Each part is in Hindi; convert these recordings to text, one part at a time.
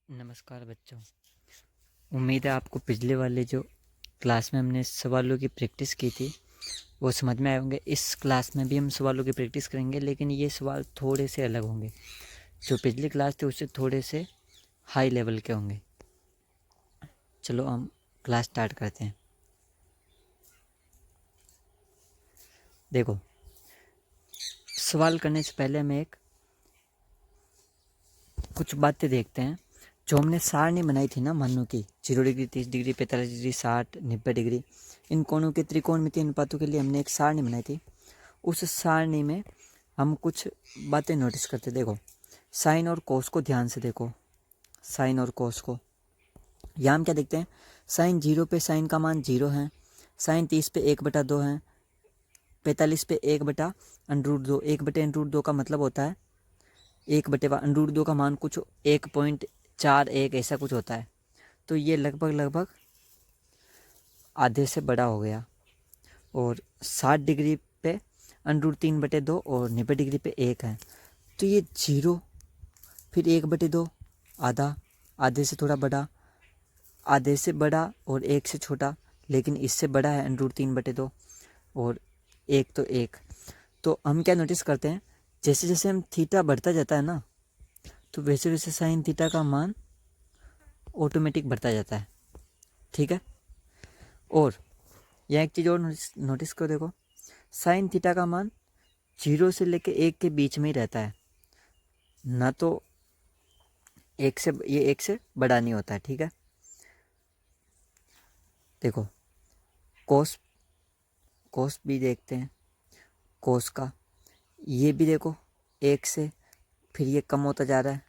नमस्कार बच्चों। उम्मीद है आपको पिछले वाले जो क्लास में हमने सवालों की प्रैक्टिस की थी वो समझ में आए होंगे। इस क्लास में भी हम सवालों की प्रैक्टिस करेंगे, लेकिन ये सवाल थोड़े से अलग होंगे। जो पिछली क्लास थी उससे थोड़े से हाई लेवल के होंगे। चलो हम क्लास स्टार्ट करते हैं। देखो, सवाल करने से पहले हमें कुछ बातें देखते हैं। जो हमने सारणी बनाई थी ना मानों की, 0 डिग्री, 30 डिग्री, 45 डिग्री, 60, 90 डिग्री, इन कोणों के त्रिकोणमितीय अनुपातों के लिए हमने एक सारणी बनाई थी। उस सारणी में हम कुछ बातें नोटिस करते। देखो, साइन और कोस को ध्यान से देखो। साइन और कोस को यहाँ हम क्या देखते हैं, साइन 0 पे साइन का मान 0 है, साइन 30 पे 1/2 है, 45 पे 1/√2। 1/√2 का मतलब होता है 1/√2 का मान कुछ 1.41 ऐसा कुछ होता है। तो ये लगभग आधे से बड़ा हो गया। और 60 डिग्री पे √3/2 और 90 डिग्री पे 1 है। तो ये 0, फिर 1/2, आधा, आधे से थोड़ा बड़ा, आधे से बड़ा और 1 से छोटा, लेकिन इससे बड़ा है √3/2 और 1 तो 1। तो हम क्या नोटिस करते हैं, जैसे जैसे हम थीटा बढ़ता जाता है ना, तो वैसे वैसे साइन थीटा का मान ऑटोमेटिक बढ़ता जाता है। ठीक है। और यह एक चीज़ और नोटिस करो, देखो, साइन थीटा का मान 0 से लेके 1 के बीच में ही रहता है ना, तो ये 1 से बड़ा नहीं होता है। ठीक है। देखो, कोस कोस भी देखते हैं। कोस का ये भी देखो 1 से, फिर ये कम होता जा रहा है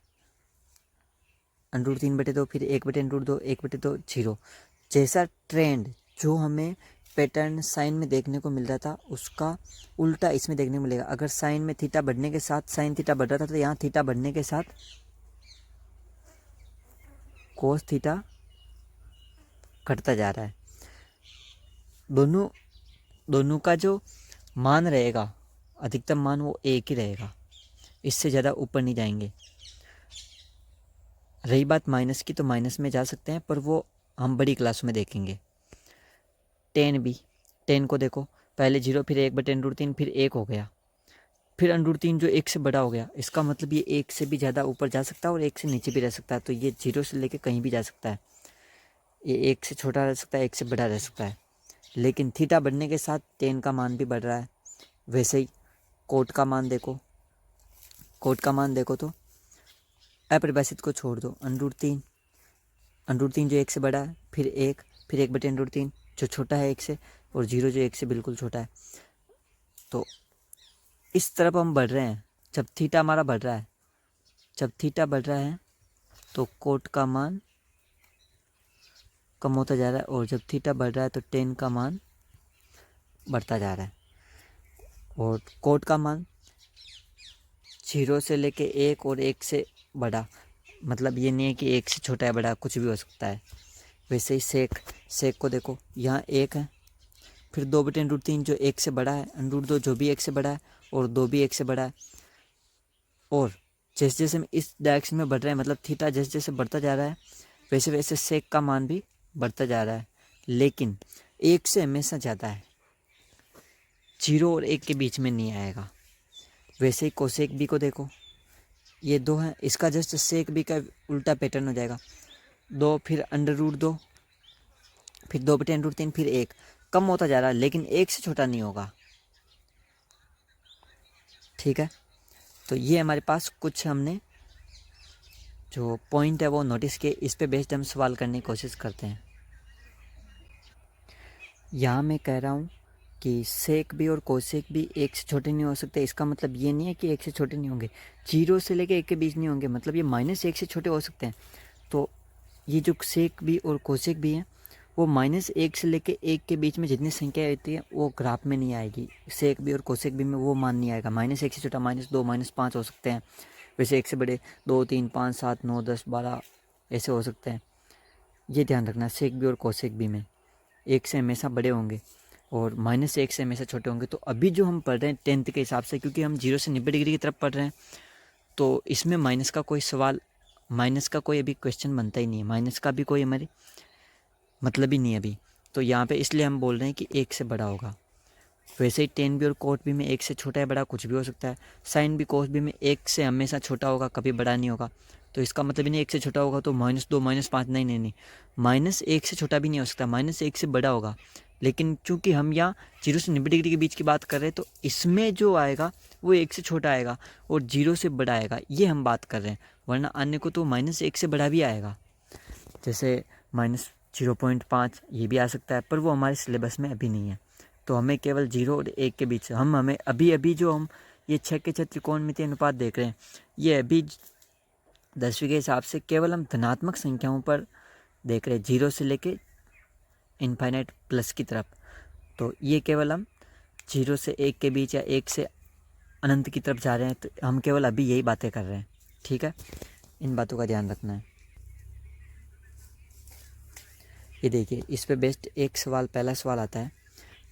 √3/2, फिर 1/√2, 1/2, 0। जैसा ट्रेंड जो हमें पैटर्न साइन में देखने को मिल रहा था उसका उल्टा इसमें देखने को मिलेगा। अगर साइन में थीटा बढ़ने के साथ साइन थीटा बढ़ रहा था, तो यहाँ थीटा बढ़ने के साथ कोस थीटा घटता जा रहा है। दोनों का जो मान रहेगा, अधिकतम मान, वो एक ही रहेगा, इससे ज़्यादा ऊपर नहीं जाएंगे। रही बात माइनस की, तो माइनस में जा सकते हैं, पर वो हम बड़ी क्लास में देखेंगे। टेन को देखो, पहले 0, फिर 1/√3, फिर 1 हो गया, फिर √3 जो 1 से बड़ा हो गया। इसका मतलब ये 1 से भी ज़्यादा ऊपर जा सकता है और 1 से नीचे भी रह सकता है। तो ये 0 से लेके कहीं भी जा सकता है। ये 1 से छोटा रह सकता है, 1 से बड़ा रह सकता है। लेकिन थीटा बढ़ने के साथ टेन का मान भी बढ़ रहा है। वैसे ही कोट का मान देखो, तो अपरिभाषित को छोड़ दो, √3 जो 1 से बड़ा है, फिर 1, फिर 1/√3 जो छोटा है 1 से, और 0 जो 1 से बिल्कुल छोटा है। तो इस तरफ हम बढ़ रहे हैं। जब थीटा हमारा बढ़ रहा है, तो कोट का मान कम होता जा रहा है, और जब थीटा बढ़ रहा है तो टेन का मान बढ़ता जा रहा है। और कोट का मान 0 से लेके 1 और 1 से बड़ा, मतलब ये नहीं है कि 1 से छोटा है बड़ा, कुछ भी हो सकता है। वैसे ही सेक को देखो, यहाँ 1 है, फिर 2/√3 जो 1 से बड़ा है, √2 जो भी 1 से बड़ा है, और 2 भी 1 से बड़ा है। और जैसे जैसे हम इस डायरेक्शन में बढ़ रहे हैं, मतलब थीटा जैसे जैसे बढ़ता जा रहा है, वैसे वैसे सेक का मान भी बढ़ता जा रहा है, लेकिन 1 से हमेशा ज़्यादा है, 0 और 1 के बीच में नहीं आएगा। वैसे ही कोसेक बी को देखो, ये 2 है, इसका जस्ट सेक बी का उल्टा पैटर्न हो जाएगा। 2, फिर √2, फिर 2/√3, फिर 1, कम होता जा रहा है, लेकिन 1 से छोटा नहीं होगा। ठीक है। तो ये हमारे पास कुछ हमने जो पॉइंट है वो नोटिस किए, इस पे बेस्ड हम सवाल करने की कोशिश करते हैं। यहाँ मैं कह रहा हूँ कि सेक भी और कोसेक भी 1 से छोटे नहीं हो सकते। इसका मतलब ये नहीं है कि 1 से छोटे नहीं होंगे, 0 से लेके 1 के बीच नहीं होंगे, मतलब ये -1 से छोटे हो सकते हैं। तो ये जो सेक भी और कोसेक भी हैं, वो -1 से लेके 1 के बीच में जितनी संख्या होती है वो ग्राफ में नहीं आएगी। सेक भी और कोसेक भी में वो मान नहीं आएगा। -1 से छोटा -2, -5 हो सकते हैं। वैसे 1 से बड़े 2, 3, 5, 7, 9, 10, 12 ऐसे हो सकते हैं। ये ध्यान रखना, सेक भी और कोसेक भी में 1 से हमेशा बड़े होंगे और -1 से हमेशा छोटे होंगे। तो अभी जो हम पढ़ रहे हैं 10th के हिसाब से, क्योंकि हम 0 से 90 डिग्री की तरफ पढ़ रहे हैं, तो इसमें माइनस का कोई सवाल माइनस का कोई अभी क्वेश्चन बनता ही नहीं है, माइनस का भी कोई हमारे मतलब ही नहीं है अभी। तो यहाँ पे इसलिए हम बोल रहे हैं कि 1 से बड़ा होगा। वैसे ही टेन भी और कोट भी में 1 से छोटा या बड़ा कुछ भी हो सकता है। साइन भी कोस भी में 1 से हमेशा छोटा होगा, कभी बड़ा नहीं होगा। तो इसका मतलब ही नहीं 1 से छोटा होगा तो -2 -5, नहीं नहीं नहीं, -1 से छोटा भी नहीं हो सकता, -1 से बड़ा होगा। लेकिन चूंकि हम यहाँ 0 से 90 डिग्री के बीच की बात कर रहे हैं तो इसमें जो आएगा वो 1 से छोटा आएगा और 0 से बड़ा आएगा, ये हम बात कर रहे हैं। वरना अन्य को तो -1 से बड़ा भी आएगा, जैसे -0.5 ये भी आ सकता है, पर वो हमारे सिलेबस में अभी नहीं है। तो हमें केवल 0 और 1 के बीच हमें अभी जो हम ये 6 के 6 त्रिकोणमितीय अनुपात देख रहे हैं, ये अभी 10वीं के हिसाब से केवल हम धनात्मक संख्याओं पर देख रहे हैं, 0 से लेके इनफाइनाइट प्लस की तरफ। तो ये केवल हम 0 से 1 के बीच या 1 से अनंत की तरफ जा रहे हैं, तो हम केवल अभी यही बातें कर रहे हैं। ठीक है, इन बातों का ध्यान रखना है। ये देखिए, इस पे बेस्ड एक सवाल, पहला सवाल आता है,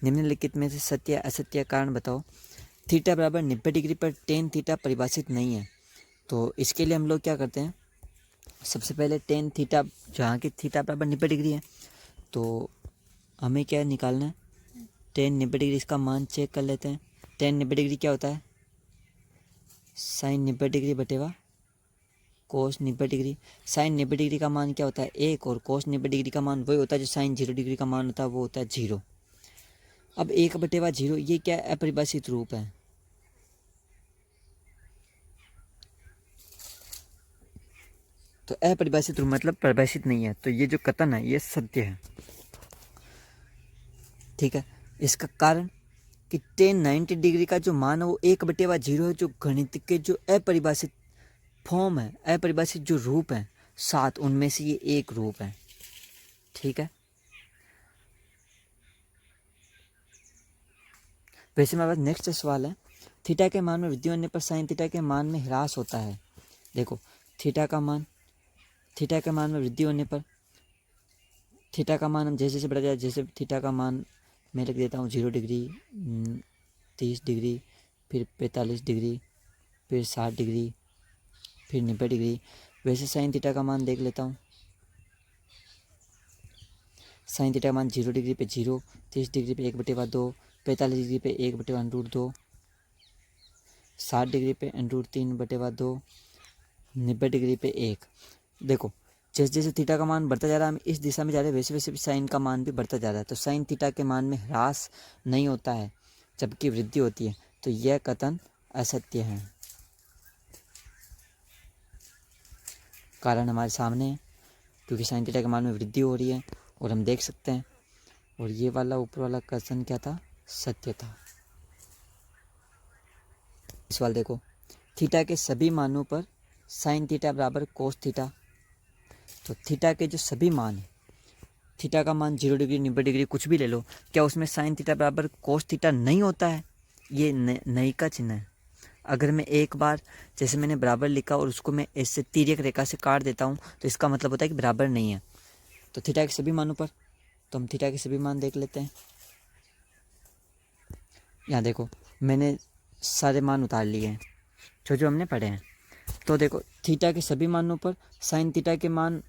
निम्नलिखित में से सत्य या असत्य कारण बताओ। थीटा बराबर 90 डिग्री पर टेन थीटा परिभाषित नहीं है। तो इसके लिए हम लोग क्या करते हैं, सबसे पहले टेन थीटा, जहाँ की थीटा बराबर 90 डिग्री है, तो हमें क्या निकालना है, टेन 90 डिग्री, इसका मान चेक कर लेते हैं। टेन 90 डिग्री क्या होता है, साइन 90 डिग्री बटेवा कोस 90 डिग्री। साइन 90 डिग्री का मान क्या होता है, 1, और कोस 90 डिग्री का मान वही होता है जो साइन 0 डिग्री का मान होता है, वो होता है 0। अब 1/0 ये क्या अपरिभाषित रूप है, तो अपरिभाषित रूप मतलब परिभाषित नहीं है, तो ये जो कथन है ये सत्य है। ठीक है, इसका कारण कि टेन 90 डिग्री का जो मान है वो 1/0 है, जो गणित के जो अपरिभाषित फॉर्म है, अपरिभाषित जो रूप है 7, उनमें से ये एक रूप है। ठीक है, वैसे मेरे पास नेक्स्ट सवाल है, थीटा के मान में वृद्धि होने पर साइन थीटा के मान में ह्रास होता है। देखो, थीटा का मान, थीटा के मान में वृद्धि होने पर थीटा का मान हम जैसे जैसे बढ़ा जाए, जैसे थीटा का मान मैं लिख देता हूँ 0 डिग्री, 30 डिग्री, फिर 45 डिग्री, फिर 60 डिग्री, फिर 90 डिग्री। वैसे साइन थीटा का मान देख लेता हूँ, साइन थीटा का मान 0 डिग्री पे 0, 30 डिग्री पे 1/2, 45 डिग्री पे 1/√2, 60 डिग्री पे √3/2, 90 डिग्री पे 1। देखो, जैसे जैसे थीटा का मान बढ़ता जा रहा है, हम इस दिशा में जा रहे हैं, वैसे वैसे भी साइन का मान भी बढ़ता जा रहा है। तो साइन थीटा के मान में ह्रास नहीं होता है, जबकि वृद्धि होती है। तो यह कथन असत्य है। कारण हमारे सामने है, क्योंकि साइन थीटा के मान में वृद्धि हो रही है और हम देख सकते हैं। और ये वाला ऊपर वाला कथन क्या था, सत्य था। इस सवाल देखो, थीटा के सभी मानों पर साइन थीटा बराबर कोस थीटा। तो थीटा के जो सभी मान है, थीटा का मान 0 डिग्री 90 डिग्री कुछ भी ले लो, क्या उसमें साइन थीटा बराबर कोस थीटा नहीं होता है, ये नहीं का चिन्ह है। अगर मैं एक बार जैसे मैंने बराबर लिखा और उसको मैं ऐसे तिर्यक रेखा से काट देता हूँ, तो इसका मतलब होता है कि बराबर नहीं है। तो थीटा के सभी मानों पर, तो हम थीटा के सभी मान देख लेते हैं। यहाँ देखो, मैंने सारे मान उतार लिए हैं जो जो हमने पढ़े हैं। तो देखो, थीटा के सभी मानों पर साइन थीटा के मान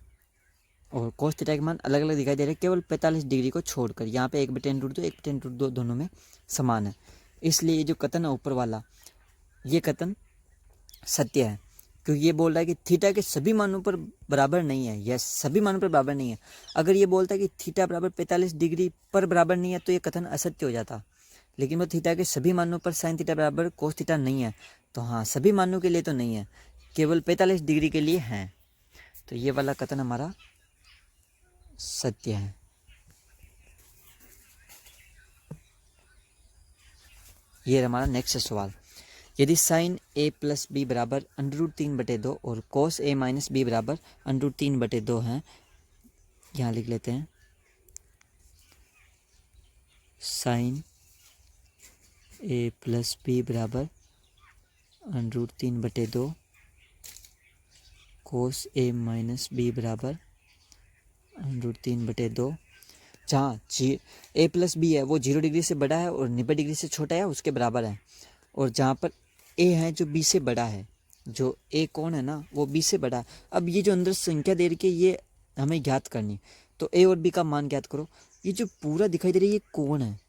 और कोस थीटा के मान अलग अलग दिखाई दे रहे हैं, केवल 45 डिग्री को छोड़कर। यहाँ पे 1/√2 1/√2 दोनों में समान है। इसलिए ये जो कथन है ऊपर वाला, ये कथन सत्य है, क्योंकि ये बोल रहा है कि थीटा के सभी मानों पर बराबर नहीं है, यस सभी मानों पर बराबर नहीं है। अगर ये बोलता है कि थीटा बराबर 45 डिग्री पर बराबर नहीं है, तो ये कथन असत्य हो जाता। लेकिन वो थीटा के सभी मानों पर साइन थीटा बराबर कोस थीटा नहीं है, तो हाँ सभी मानों के लिए तो नहीं है, केवल 45 डिग्री के लिए है। तो ये वाला कथन हमारा सत्य है। ये हमारा नेक्स्ट सवाल, यदि साइन a प्लस बी बराबर √3/2 और कोस a माइनस बी बराबर √3/2 है, यहाँ लिख लेते हैं साइन a प्लस बी बराबर √3/2, कोस a माइनस बी बराबर √3/2। जहाँ a प्लस बी है वो 0 डिग्री से बड़ा है और 90 डिग्री से छोटा है, उसके बराबर है। और जहाँ पर a है जो b से बड़ा है, जो ए कोण है ना वो बी से बड़ा है। अब ये जो अंदर संख्या दे रखी है ये हमें ज्ञात करनी, तो ए और बी का मान ज्ञात करो। ये जो पूरा दिखाई दे रहा है ये कोण है,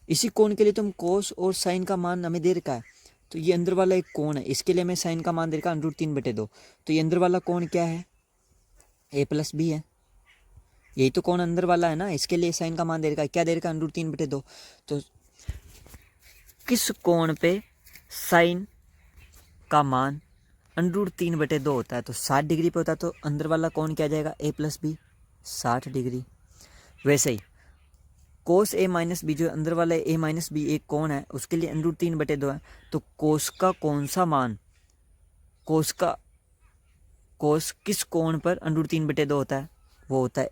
इसी कोण के लिए तो हम कोस और साइन का मान हमें दे रखा है। तो ये अंदर वाला एक कोण है, इसके लिए हमें साइन का मान दे रखा है √3/2। तो ये अंदर वाला कोण क्या है, ए प्लस बी है। यही तो कोण अंदर वाला है ना, इसके लिए साइन का मान दे रखा है, क्या दे रखा है √3/2। तो किस कोण पे साइन का मान √3/2 होता है, तो 60 डिग्री पे होता है। तो अंदर वाला कोण क्या आ जाएगा, ए प्लस बी 60 डिग्री। वैसे ही कोस ए माइनस बी, जो अंदर वाला ए माइनस बी एक कोण है उसके लिए √3/2 है। तो कोस का कौन सा मान, कोस किस कोण पर √3/2 होता है, वो होता है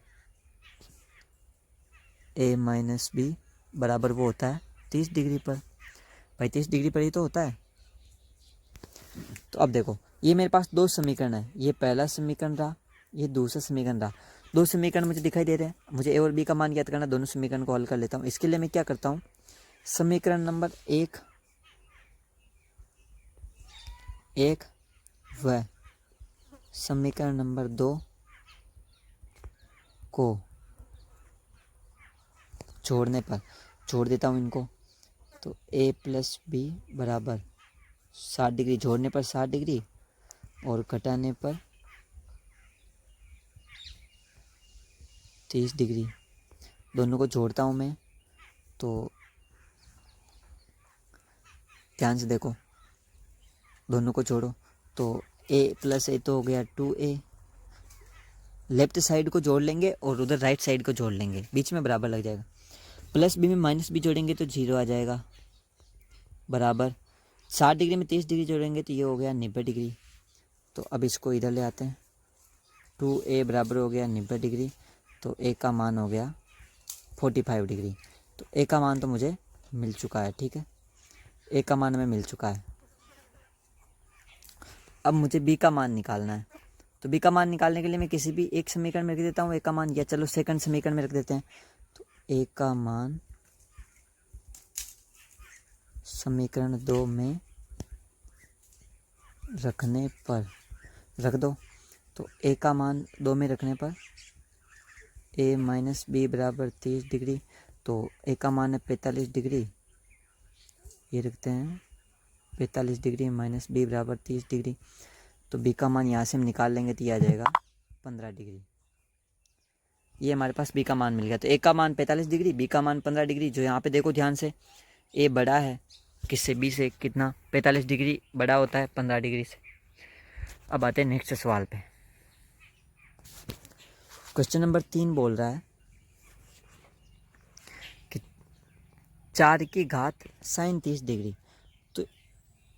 ए माइनस बी बराबर वो होता है 30 डिग्री पर। भाई 30 डिग्री पर ही तो होता है। तो अब देखो ये मेरे पास दो समीकरण है, ये पहला समीकरण रहा, ये दूसरा समीकरण रहा। दो समीकरण मुझे दिखाई दे रहे हैं, मुझे ए और बी का मान ज्ञात करना, दोनों समीकरण को हल कर लेता हूँ। इसके लिए मैं क्या करता हूँ, समीकरण नंबर 1 व समीकरण नंबर 2 को जोड़ देता हूँ इनको। तो ए प्लस बी बराबर 60 डिग्री, जोड़ने पर 60 डिग्री और घटाने पर 30 डिग्री। दोनों को जोड़ता हूँ मैं, तो ध्यान से देखो, दोनों को जोड़ो तो a प्लस ए तो हो गया 2a, लेफ्ट साइड को जोड़ लेंगे और उधर राइट साइड को जोड़ लेंगे, बीच में बराबर लग जाएगा। प्लस बी में माइनस बी जोड़ेंगे तो 0 आ जाएगा, बराबर 60 डिग्री में 30 डिग्री जोड़ेंगे तो ये हो गया 90 डिग्री। तो अब इसको इधर ले आते हैं, 2a बराबर हो गया 90 डिग्री, तो a का मान हो गया 45 डिग्री। तो a का मान तो मुझे मिल चुका है, ठीक है, a का मान हमें मिल चुका है। अब मुझे b का मान निकालना है, तो b का मान निकालने के लिए मैं किसी भी एक समीकरण में रख देता हूँ a का मान, या चलो सेकंड समीकरण में रख देते हैं। तो a का मान समीकरण 2 में रखने पर रख दो, तो a का मान 2 में रखने पर a माइनस बी बराबर 30 डिग्री, तो a का मान है 45 डिग्री, ये रखते हैं 45 डिग्री माइनस बी बराबर 30 डिग्री। तो b का मान यहाँ से हम निकाल लेंगे तो ये आ जाएगा 15 डिग्री। ये हमारे पास b का मान मिल गया। तो a का मान 45 डिग्री, b का मान 15 डिग्री। जो यहाँ पे देखो ध्यान से, a बड़ा है किससे, b से, कितना, 45 डिग्री बड़ा होता है 15 डिग्री से। अब आते हैं नेक्स्ट सवाल पे। क्वेश्चन नंबर 3 बोल रहा है कि 4 की घात साइन 30 डिग्री। तो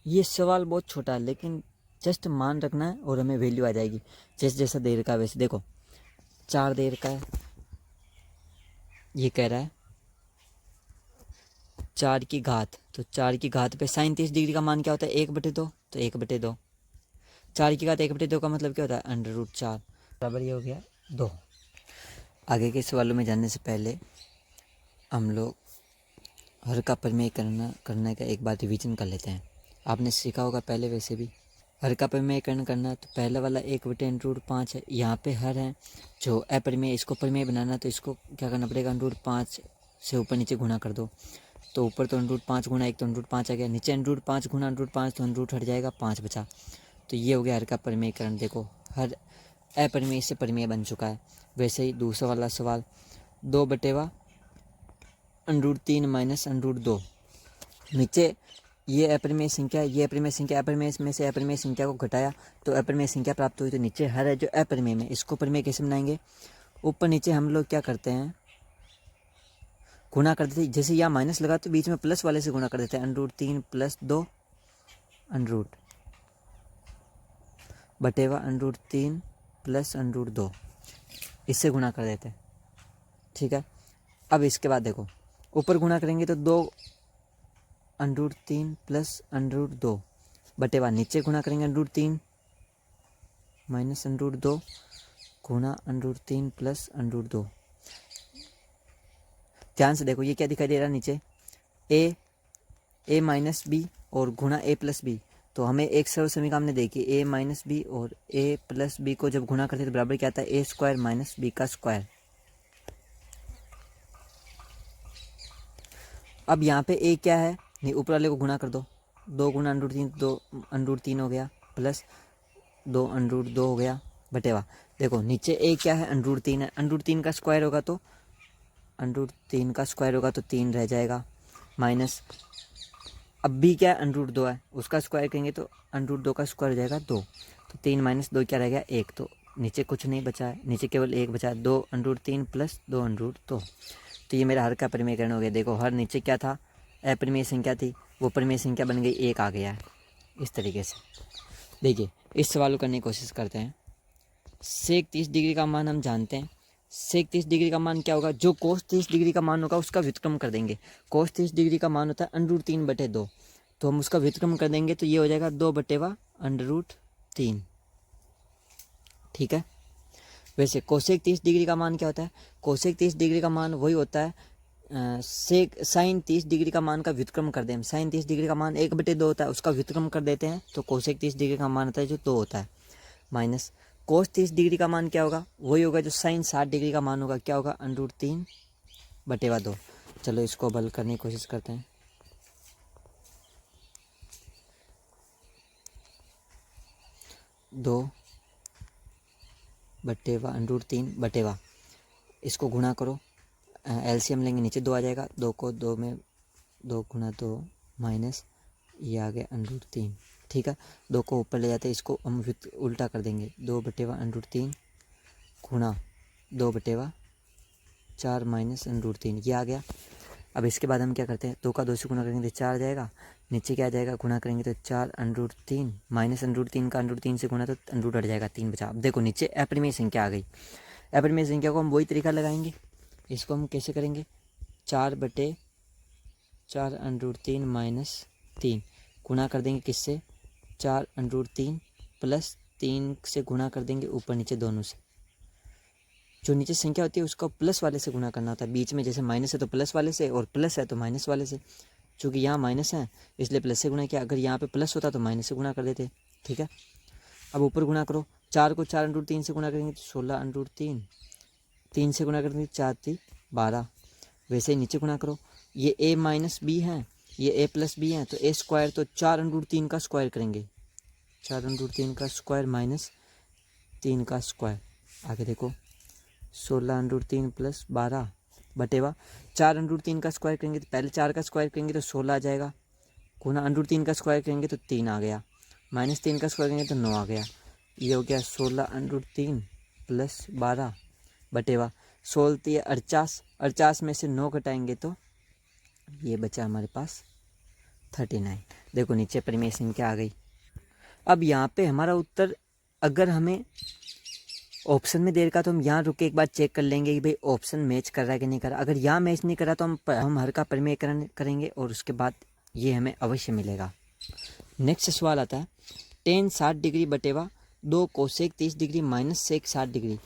ये सवाल बहुत छोटा है, लेकिन जस्ट मान रखना है और हमें वैल्यू आ जाएगी जैसे जैसा दे रखा है वैसे। देखो 4 दे रखा है, ये कह रहा है 4 की घात, तो 4 की घात पे साइन 30 डिग्री का मान क्या होता है, 1/2। तो 1/2, 4 की घात 1/2 का मतलब क्या होता है, √4 बराबर ये हो गया 2। आगे के सवालों में जानने से पहले हम लोग हर का प्रमेय करने का एक बार रिवीजन कर लेते हैं। आपने सीखा होगा पहले, वैसे भी हर का प्रमेयकरण करना। तो पहला वाला 1/√5 है, यहाँ पे हर है जो अप्रमेय, इसको प्रमेय बनाना तो इसको क्या करना पड़ेगा, √5 से ऊपर नीचे गुणा कर दो। तो ऊपर तो √5 गुणा 1 तो √5 आ गया, नीचे √5 गुणा √5 तो √ हट जाएगा, 5 बचा। तो ये हो गया हर का प्रमेयकरण। देखो हर अप्रमेय से प्रमेय बन चुका है। वैसे ही दूसरा वाला सवाल 2/√3 माइनस √2, नीचे ये अप्रमेय संख्या, ये अप्रमेय संख्या, अप्रमेय में से अप्रमेय संख्या को घटाया तो अप्रमेय संख्या प्राप्त हुई। तो नीचे हर है जो अप्रमेय में, इसको प्रमेय कैसे बनाएंगे, ऊपर नीचे हम लोग क्या करते हैं, गुणा कर देते हैं। जैसे यहाँ माइनस लगा तो बीच में प्लस वाले से गुणा कर देते हैं, √3 + 2 बटेवा √3 + √2, इससे गुणा कर देते हैं, ठीक है। अब इसके बाद देखो ऊपर गुणा करेंगे तो 2 √3 + √2 बटेवा, नीचे गुणा करेंगे √3 माइनस √2 गुणा √3 + √2। ध्यान से देखो ये क्या दिखाई दे रहा है नीचे, a माइनस बी और गुणा a + b, तो हमें एक सरल समीकरण हमने देखी a माइनस बी और a प्लस बी को जब गुणा करते हैं तो बराबर क्या आता है a स्क्वायर माइनस बी का स्क्वायर। अब यहाँ पे a क्या है, नहीं ऊपर वाले को गुणा कर दो, 2 गुना अंडर तीन, 2 अंडर तीन हो गया प्लस 2 अंडर 2 हो गया बटेवा। देखो नीचे a क्या है, अंडर तीन है, अंडर तीन का स्क्वायर होगा तो अंडर तीन का स्क्वायर होगा तो 3 रह जाएगा माइनस अब बी क्या है, अंडर 2 है, उसका स्क्वायर करेंगे तो अंडर 2 का स्क्वायर हो जाएगा 2, तो 3 माइनस 2 क्या रह गया 1, तो नीचे कुछ नहीं बचा है, नीचे केवल 1 बचा है, 2 अंडर 3 प्लस 2 अंडर 2। तो ये मेरा हर का परिमेयकरण हो गया। देखो हर नीचे क्या था, अपरिमेय संख्या थी, वो परिमेय संख्या बन गई 1 आ गया है। इस तरीके से देखिए इस सवाल को करने की कोशिश करते हैं। सेक 30 डिग्री का मान हम जानते हैं, सेक 30 डिग्री का मान क्या होगा, जो कोस 30 डिग्री का मान होगा उसका व्युत्क्रम कर देंगे। कोस 30 डिग्री का मान होता है अंडर 3/2, तो हम उसका व्युत्क्रम कर देंगे तो ये हो जाएगा 2/√3। ठीक है। वैसे कोसेक 30 डिग्री का मान क्या होता है, कोसेक 30 डिग्री का मान वही होता है सेक साइन 30 डिग्री का मान का व्युत्क्रम कर दें। साइन 30 डिग्री का मान 1/2 होता है, उसका व्युत्क्रम कर देते हैं तो कोसेक 30 डिग्री का मान होता है जो 2 होता है, माइनस कोस 30 डिग्री का मान क्या होगा, वही होगा जो साइन 60 डिग्री का मान होगा, क्या होगा √3/2। चलो इसको हल करने की कोशिश करते हैं। दो बटेवा √3/, इसको गुणा करो, एलसीएम लेंगे नीचे 2 आ जाएगा, 2 को 2 में 2 गुना 2 माइनस ये आ गया √3। ठीक है, 2 को ऊपर ले जाते हैं, इसको हम उल्टा कर देंगे, 2/√3 गुणा 2/4 माइनस √3 ये आ गया। अब इसके बाद हम क्या करते हैं, 2 का 2 से गुणा करेंगे तो 4 आ जाएगा, नीचे क्या आ जाएगा गुणा करेंगे तो 4√3 माइनस √3 का √3 से गुणा तो अंडर हट जाएगा, 3 बचा। अब देखो नीचे अपरिमेय संख्या आ गई, अपरिमेय संख्या को हम वही तरीका लगाएंगे, इसको हम कैसे करेंगे 4/4 √3 - 3 गुणा कर देंगे किससे 4 √3 प्लस 3 से गुणा कर देंगे ऊपर नीचे दोनों से। जो नीचे संख्या होती है उसको प्लस वाले से गुणा करना होता है, बीच में जैसे माइनस है तो प्लस वाले से और प्लस है तो माइनस वाले से। चूँकि यहाँ माइनस है इसलिए प्लस से गुणा किया, अगर यहाँ पे प्लस होता तो माइनस से गुणा कर देते। ठीक है, अब ऊपर गुणा करो, 4 को 4 √3 से गुणा करेंगे तो 16 √3, 3 से गुणा करेंगे 4 3 12। वैसे ही नीचे गुणा करो, ये a माइनस बी है, ये a प्लस बी है, तो a स्क्वायर तो 4 √3 का स्क्वायर करेंगे, 4 √3 का स्क्वायर माइनस 3 का स्क्वायर। आगे देखो 16 √3 प्लस 12 बटेवा 4 √3 का स्क्वायर करेंगे तो पहले 4 का स्क्वायर करेंगे तो 16 आ जाएगा, गुना √3 का स्क्वायर करेंगे तो 3 आ गया, माइनस 3 का स्क्वायर करेंगे तो 9 आ गया। ये हो गया 16 √3 प्लस 12 बटेवा 16 48, 48 में से 9 घटाएंगे तो ये बचा हमारे पास 39। देखो नीचे परिमेय संख्या आ गई। अब यहाँ पे हमारा उत्तर अगर हमें ऑप्शन में दे रखा तो हम यहाँ रुक के एक बार चेक कर लेंगे कि भाई ऑप्शन मैच कर रहा है कि नहीं कर रहा। अगर यहाँ मैच नहीं कर रहा तो हम हर का परिमेयकरण करेंगे और उसके बाद ये हमें अवश्य मिलेगा। नेक्स्ट सवाल आता है tan 60 डिग्री बटेवा 2 cosec 30 degree minus sec 60 degree,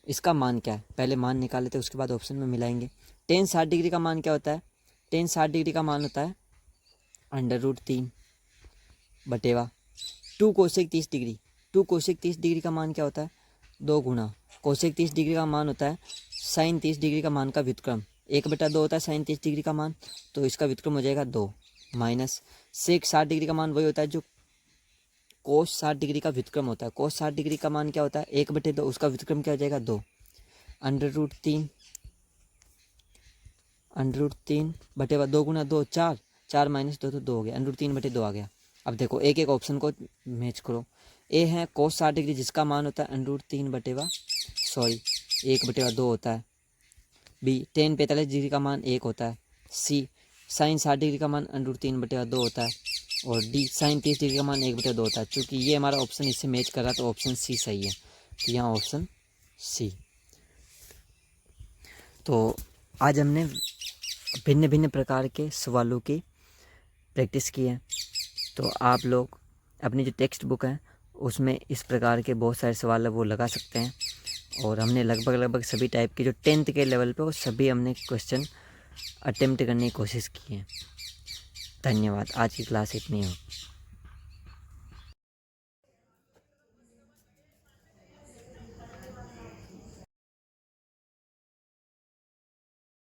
इसका मान क्या है। पहले मान निकाल लेते हैं उसके बाद ऑप्शन में मिलाएंगे। tan 60 डिग्री का मान क्या होता है, tan 60 डिग्री का मान होता है √3 बटेवा 2 कोसेक 30 डिग्री, 2 कोसेक 30 डिग्री का मान क्या होता है 2 गुना कोसेक 30 डिग्री का मान होता है साइन 30 डिग्री का मान का व्युत्क्रम, 1/2 होता है साइन 30 डिग्री का मान, तो इसका व्युत्क्रम हो जाएगा 2 माइनस सेक 60 डिग्री का मान वही होता है जो कोस 60 डिग्री का व्युत्क्रम होता है। कोस 60 डिग्री का मान क्या होता है 1/2, उसका व्युत्क्रम क्या हो जाएगा 2 √3 बटेवा 2 गुना 2 4, 4 माइनस 2 तो 2 हो गया, √3/2 आ गया। अब देखो एक एक ऑप्शन को मैच करो। ए है कोस 60 डिग्री जिसका मान होता है 1/2 होता है। बी tan 45 डिग्री का मान 1 होता है। सी साइन 60 डिग्री का मान √3/2 होता है। और डी साइन 30 डिग्री का मान 1/2 होता है। चूँकि ये हमारा ऑप्शन इससे मैच कर रहा है तो ऑप्शन सी सही है, तो यहाँ ऑप्शन सी। तो आज हमने भिन्न भिन्न प्रकार के सवालों की प्रैक्टिस की है। तो आप लोग अपनी जो टेक्स्ट बुक है उसमें इस प्रकार के बहुत सारे सवाल है वो लगा सकते हैं। और हमने लगभग सभी टाइप के जो 10th के लेवल पे वो सभी हमने क्वेश्चन अटेम्प्ट करने की कोशिश की है। धन्यवाद। आज की क्लास इतनी हो।